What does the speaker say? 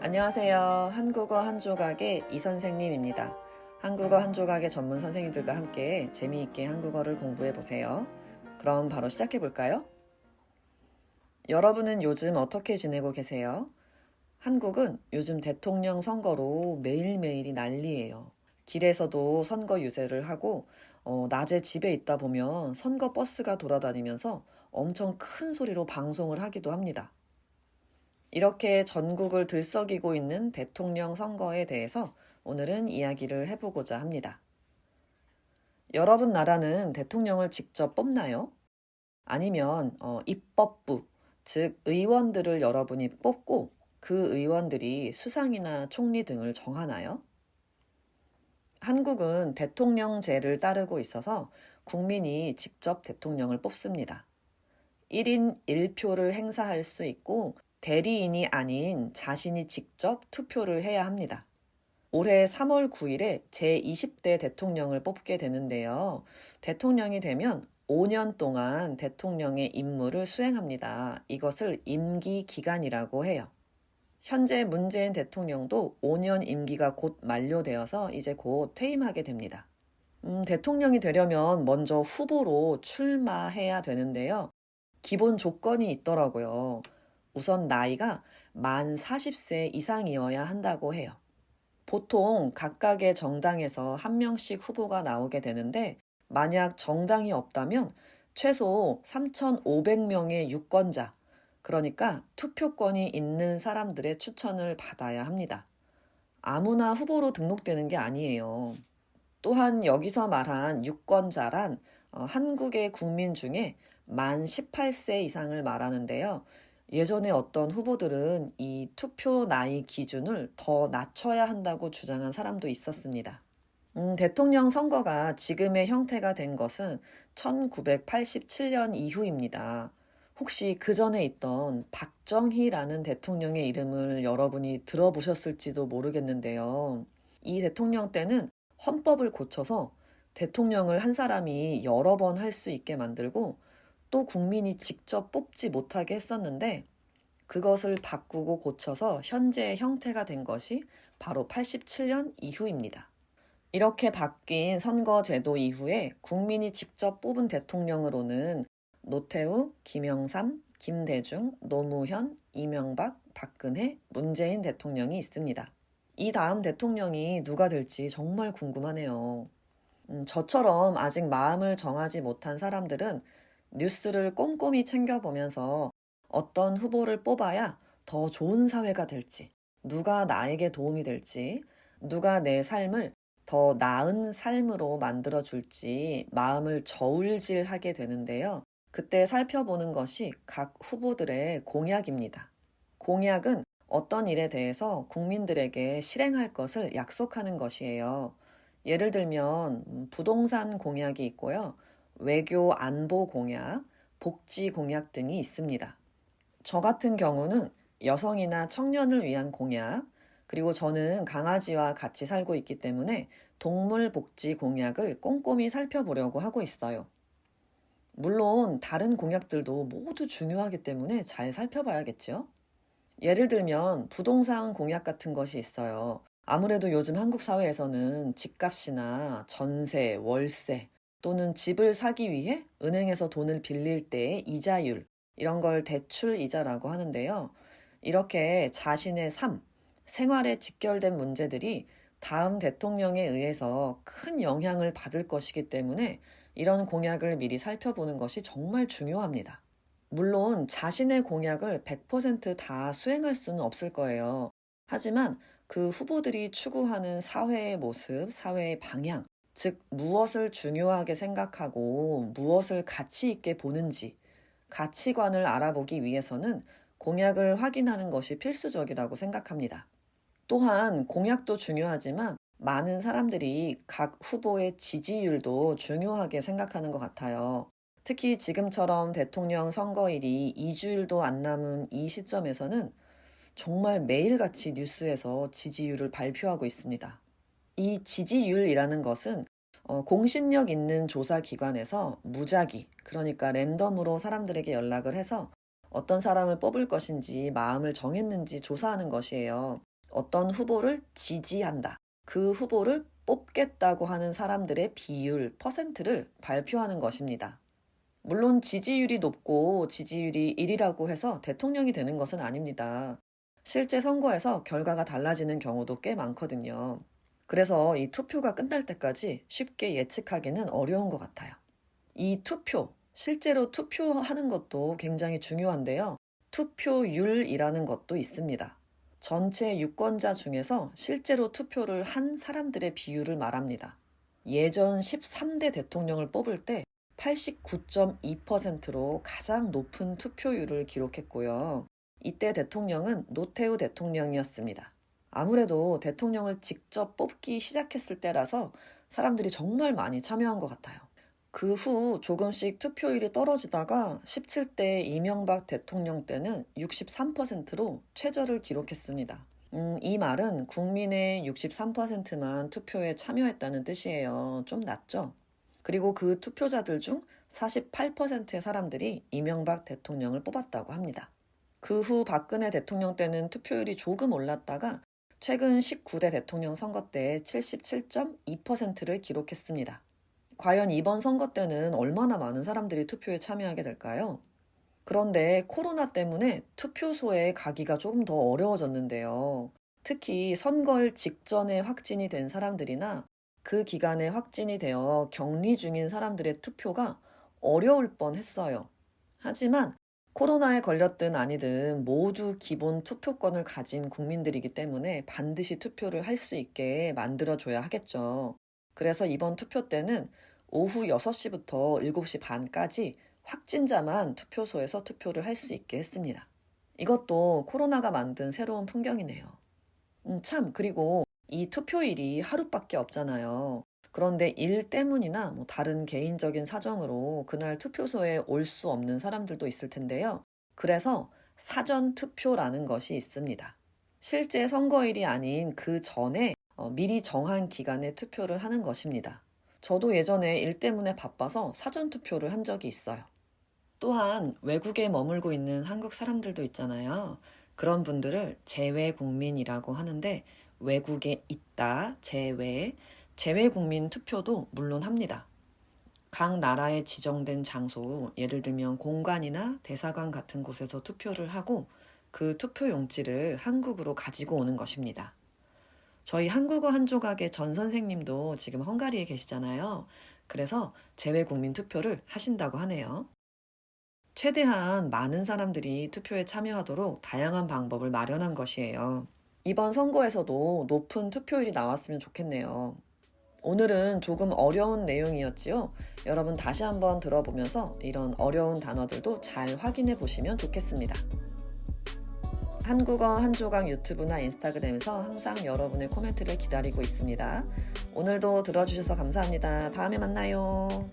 안녕하세요. 한국어 한 조각의 이 선생님입니다. 한국어 한 조각의 전문 선생님들과 함께 재미있게 한국어를 공부해 보세요. 그럼 바로 시작해 볼까요? 여러분은 요즘 어떻게 지내고 계세요? 한국은 요즘 대통령 선거로 매일매일이 난리예요. 길에서도 선거 유세를 하고 낮에 집에 있다 보면 선거 버스가 돌아다니면서 엄청 큰 소리로 방송을 하기도 합니다. 이렇게 전국을 들썩이고 있는 대통령 선거에 대해서 오늘은 이야기를 해보고자 합니다. 여러분 나라는 대통령을 직접 뽑나요? 아니면 입법부, 즉 의원들을 여러분이 뽑고 그 의원들이 수상이나 총리 등을 정하나요? 한국은 대통령제를 따르고 있어서 국민이 직접 대통령을 뽑습니다. 1인 1표를 행사할 수 있고 대리인이 아닌 자신이 직접 투표를 해야 합니다. 올해 3월 9일에 제20대 대통령을 뽑게 되는데요. 대통령이 되면 5년 동안 대통령의 임무를 수행합니다. 이것을 임기 기간이라고 해요. 현재 문재인 대통령도 5년 임기가 곧 만료되어서 이제 곧 퇴임하게 됩니다. 대통령이 되려면 먼저 후보로 출마해야 되는데요. 기본 조건이 있더라고요. 우선 나이가 만 40세 이상이어야 한다고 해요. 보통 각각의 정당에서 한 명씩 후보가 나오게 되는데 만약 정당이 없다면 최소 3,500명의 유권자, 그러니까 투표권이 있는 사람들의 추천을 받아야 합니다. 아무나 후보로 등록되는 게 아니에요. 또한 여기서 말한 유권자란 한국의 국민 중에 만 18세 이상을 말하는데요. 예전에 어떤 후보들은 이 투표 나이 기준을 더 낮춰야 한다고 주장한 사람도 있었습니다. 대통령 선거가 지금의 형태가 된 것은 1987년 이후입니다. 혹시 그 전에 있던 박정희라는 대통령의 이름을 여러분이 들어보셨을지도 모르겠는데요. 이 대통령 때는 헌법을 고쳐서 대통령을 한 사람이 여러 번 할 수 있게 만들고 또 국민이 직접 뽑지 못하게 했었는데 그것을 바꾸고 고쳐서 현재의 형태가 된 것이 바로 87년 이후입니다. 이렇게 바뀐 선거제도 이후에 국민이 직접 뽑은 대통령으로는 노태우, 김영삼, 김대중, 노무현, 이명박, 박근혜, 문재인 대통령이 있습니다. 이 다음 대통령이 누가 될지 정말 궁금하네요. 저처럼 아직 마음을 정하지 못한 사람들은 뉴스를 꼼꼼히 챙겨보면서 어떤 후보를 뽑아야 더 좋은 사회가 될지, 누가 나에게 도움이 될지, 누가 내 삶을 더 나은 삶으로 만들어줄지 마음을 저울질하게 되는데요. 그때 살펴보는 것이 각 후보들의 공약입니다. 공약은 어떤 일에 대해서 국민들에게 실행할 것을 약속하는 것이에요. 예를 들면 부동산 공약이 있고요. 외교 안보 공약, 복지 공약 등이 있습니다. 저 같은 경우는 여성이나 청년을 위한 공약, 그리고 저는 강아지와 같이 살고 있기 때문에 동물 복지 공약을 꼼꼼히 살펴보려고 하고 있어요. 물론 다른 공약들도 모두 중요하기 때문에 잘 살펴봐야겠죠? 예를 들면 부동산 공약 같은 것이 있어요. 아무래도 요즘 한국 사회에서는 집값이나 전세, 월세 또는 집을 사기 위해 은행에서 돈을 빌릴 때의 이자율, 이런 걸 대출 이자라고 하는데요. 이렇게 자신의 삶, 생활에 직결된 문제들이 다음 대통령에 의해서 큰 영향을 받을 것이기 때문에 이런 공약을 미리 살펴보는 것이 정말 중요합니다. 물론 자신의 공약을 100%다 수행할 수는 없을 거예요. 하지만 그 후보들이 추구하는 사회의 모습, 사회의 방향, 즉 무엇을 중요하게 생각하고 무엇을 가치 있게 보는지 가치관을 알아보기 위해서는 공약을 확인하는 것이 필수적이라고 생각합니다. 또한 공약도 중요하지만 많은 사람들이 각 후보의 지지율도 중요하게 생각하는 것 같아요. 특히 지금처럼 대통령 선거일이 2주일도 안 남은 이 시점에서는 정말 매일같이 뉴스에서 지지율을 발표하고 있습니다. 이 지지율이라는 것은 공신력 있는 조사 기관에서 무작위, 그러니까 랜덤으로 사람들에게 연락을 해서 어떤 사람을 뽑을 것인지 마음을 정했는지 조사하는 것이에요. 어떤 후보를 지지한다. 그 후보를 뽑겠다고 하는 사람들의 비율, 퍼센트를 발표하는 것입니다. 물론 지지율이 높고 지지율이 1이라고 해서 대통령이 되는 것은 아닙니다. 실제 선거에서 결과가 달라지는 경우도 꽤 많거든요. 그래서 이 투표가 끝날 때까지 쉽게 예측하기는 어려운 것 같아요. 이 투표, 실제로 투표하는 것도 굉장히 중요한데요. 투표율이라는 것도 있습니다. 전체 유권자 중에서 실제로 투표를 한 사람들의 비율을 말합니다. 예전 13대 대통령을 뽑을 때 89.2%로 가장 높은 투표율을 기록했고요. 이때 대통령은 노태우 대통령이었습니다. 아무래도 대통령을 직접 뽑기 시작했을 때라서 사람들이 정말 많이 참여한 것 같아요. 그 후 조금씩 투표율이 떨어지다가 17대 이명박 대통령 때는 63%로 최저를 기록했습니다. 이 말은 국민의 63%만 투표에 참여했다는 뜻이에요. 좀 낮죠? 그리고 그 투표자들 중 48%의 사람들이 이명박 대통령을 뽑았다고 합니다. 그 후 박근혜 대통령 때는 투표율이 조금 올랐다가 최근 19대 대통령 선거 때 77.2%를 기록했습니다. 과연 이번 선거 때는 얼마나 많은 사람들이 투표에 참여하게 될까요? 그런데 코로나 때문에 투표소에 가기가 조금 더 어려워졌는데요. 특히 선거일 직전에 확진이 된 사람들이나 그 기간에 확진이 되어 격리 중인 사람들의 투표가 어려울 뻔했어요. 하지만 코로나에 걸렸든 아니든 모두 기본 투표권을 가진 국민들이기 때문에 반드시 투표를 할 수 있게 만들어줘야 하겠죠. 그래서 이번 투표 때는 오후 6시부터 7시 반까지 확진자만 투표소에서 투표를 할 수 있게 했습니다. 이것도 코로나가 만든 새로운 풍경이네요. 그리고 이 투표일이 하루밖에 없잖아요. 그런데 일 때문이나 다른 개인적인 사정으로 그날 투표소에 올 수 없는 사람들도 있을 텐데요. 그래서 사전 투표라는 것이 있습니다. 실제 선거일이 아닌 그 전에 미리 정한 기간에 투표를 하는 것입니다. 저도 예전에 일 때문에 바빠서 사전 투표를 한 적이 있어요. 또한 외국에 머물고 있는 한국 사람들도 있잖아요. 그런 분들을 재외국민이라고 하는데 외국에 있다, 재외국민 투표도 물론 합니다. 각 나라에 지정된 장소, 예를 들면 공관이나 대사관 같은 곳에서 투표를 하고 그 투표 용지를 한국으로 가지고 오는 것입니다. 저희 한국어 한 조각의 전 선생님도 지금 헝가리에 계시잖아요. 그래서 재외국민 투표를 하신다고 하네요. 최대한 많은 사람들이 투표에 참여하도록 다양한 방법을 마련한 것이에요. 이번 선거에서도 높은 투표율이 나왔으면 좋겠네요. 오늘은 조금 어려운 내용이었지요. 여러분 다시 한번 들어보면서 이런 어려운 단어들도 잘 확인해 보시면 좋겠습니다. 한국어 한 조각 유튜브나 인스타그램에서 항상 여러분의 코멘트를 기다리고 있습니다. 오늘도 들어주셔서 감사합니다. 다음에 만나요.